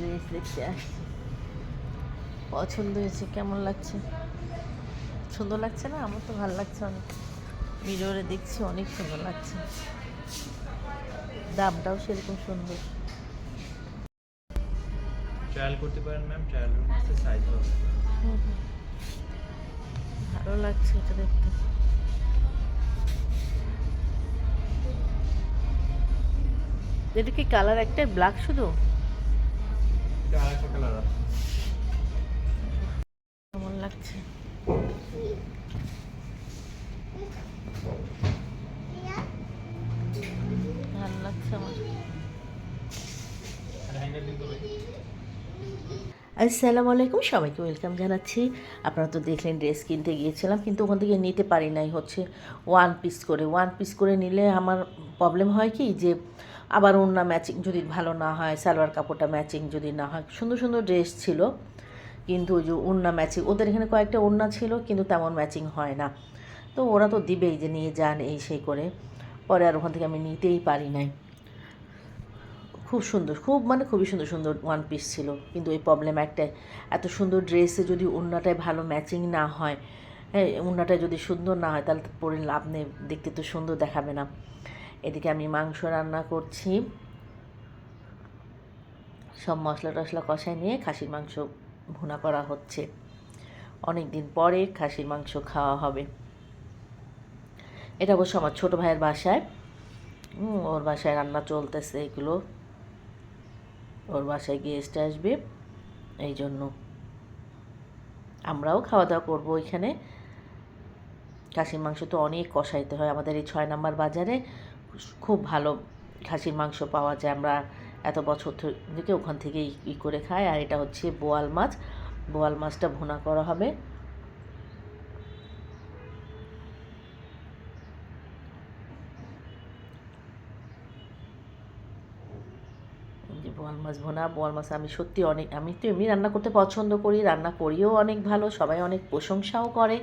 Dress দেখতে আসছি, পছন্দ হয়েছে। কেমন লাগছে? সুন্দর লাগছে না? আমার তো ভালো লাগছে অনেক। মিররে দেখছি অনেক সুন্দর লাগছে, দামটাও সেরকম সুন্দর। ট্রায়াল করতে পারেন ম্যাম, ট্রায়াল রুম আছে, সাইজ হবে। ভালো লাগছে এটা দেখতে। এটা কি কালার একটাই, ব্ল্যাক শুধু? এটা আরেকটা কালার আছে। কেমন লাগছে? ভালো লাগছে আমার। হ্যাঙ্গার দিন তো ভাই। আসসালামু আলাইকুম, সবাইকে ওয়েলকাম জানাচ্ছি। আপনারা তো দেখলেন ড্রেস কিনতে গিয়েছিলাম, কিন্তু ওখান থেকে নিতে পারি নাই। হচ্ছে ওয়ান পিস করে নিলে আমার প্রবলেম হয় কি, যে আবার ওড়না ম্যাচিং যদি ভালো না হয়, সালোয়ার কাপড়টা ম্যাচিং যদি না হয়। সুন্দর সুন্দর ড্রেস ছিল, কিন্তু ওই যে ওড়না ম্যাচিং, ওদের এখানে কয়েকটা ওড়না ছিল কিন্তু তেমন ম্যাচিং হয় না। তো ওরা তো দিবেই যে নিয়ে যান এই সেই করে, পরে আর ওখান থেকে আমি নিতেই পারি নাই। খুব সুন্দর, খুবই সুন্দর সুন্দর ওয়ান পিস ছিল, কিন্তু এই প্রবলেম একটাই, এত সুন্দর ড্রেসে যদি ওড়নাটায় ভালো ম্যাচিং না হয়, হ্যাঁ, ওড়নাটা যদি সুন্দর না হয় তাহলে তো পরে লাভ নেই, দেখতে তো সুন্দর দেখাবে না। এদিকে আমি মাংস রান্না করছি, সব মশলা টশলা কষায় নিয়ে খাসির মাংস ভুনা করা হচ্ছে। অনেক দিন পরে খাসির মাংস খাওয়া হবে। এটা অবশ্য আমার ছোটো ভাইয়ের বাসায়, ওর বাসায় রান্না চলতেছে এগুলো, ওর বাসায় গেস্ট আসবে, এই জন্য আমরাও খাওয়া দাওয়া করবো ওইখানে। খাসির মাংস তো অনেক কষাইতে হয়, আমাদের এই 6 নম্বর বাজারে খুব ভালো খাসির মাংস পাওয়া যায়। আমরা এত বছর থেকে ওখান থেকেই করে খাই। আর এটা হচ্ছে বোয়াল মাছ, বোয়াল মাছটা ভুনা করা হবে। যে বোয়াল মাছ ভুনা, বোয়াল মাছ আমি সত্যি অনেক, আমি তো এমনি রান্না করতে পছন্দ করি, রান্না করিও অনেক ভালো, সবাই অনেক প্রশংসাও করে।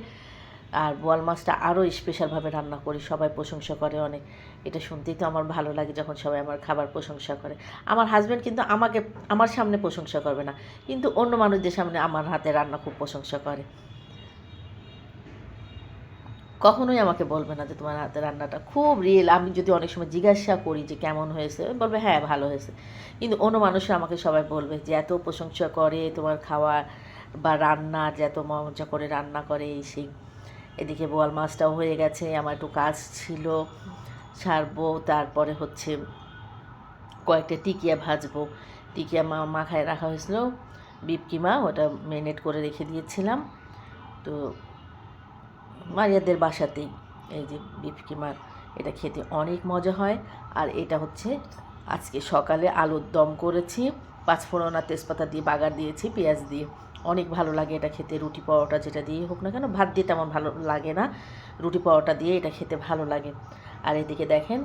আর বোয়াল মাছটা আরও স্পেশালভাবে রান্না করি, সবাই প্রশংসা করে অনেক। এটা শুনতেই তো আমার ভালো লাগে যখন সবাই আমার খাবার প্রশংসা করে। আমার হাজব্যান্ড কিন্তু আমাকে, আমার সামনে প্রশংসা করবে না, কিন্তু অন্য মানুষদের সামনে আমার হাতে রান্না খুব প্রশংসা করে। কখনোই আমাকে বলবে না যে তোমার হাতের রান্নাটা খুব রিয়েল। আমি যদি অনেক সময় জিজ্ঞাসা করি যে কেমন হয়েছে, বলবে হ্যাঁ ভালো হয়েছে। কিন্তু অন্য মানুষরা আমাকে সবাই বলবে যে এত প্রশংসা করে তোমার খাওয়া বা রান্না, যে এত মজা করে রান্না করে এই সেই। এদিকে বোয়াল মাছটাও হয়ে গেছে, আমার একটু কাজ ছিল সারবো। তারপরে হচ্ছে কয়েকটা টিকিয়া ভাজবো। টিকিয়া মাখায় রাখা হয়েছিল, বিপ কিমা, ওটা মেরিনেট করে রেখে দিয়েছিলাম। তো মারিয়াদের বাসাতেই এই যে বিফ কিমা, এটা খেতে অনেক মজা হয়। আর এটা হচ্ছে আজকে সকালে আলুর দম করেছি, পাঁচফোড়ন আর তেজপাতা দিয়ে বাগার দিয়েছি পেঁয়াজ দিয়ে। অনেক ভালো লাগে এটা খেতে, রুটি পরোটা যেটা দিয়ে হোক না কেন, ভাত দিয়ে তেমন ভালো লাগে না, রুটি পরোটা দিয়ে এটা খেতে ভালো লাগে। আর এদিকে দেখেন,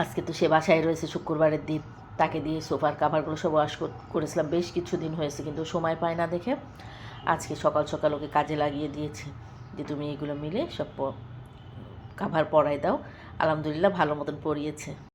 আজকে তো সে বাসায় রয়েছে, শুক্রবারের দিন, তাকে দিয়ে সোফার কাভারগুলো সব ওয়াশ করেছিলাম, বেশ কিছুদিন হয়েছে, কিন্তু সময় পায় না দেখে আজকে সকাল সকাল ওকে কাজে লাগিয়ে দিয়েছি যে তুমি এগুলো মিলে সব কাভার পরাই দাও। আলহামদুলিল্লাহ ভালো মতন পরিয়েছে।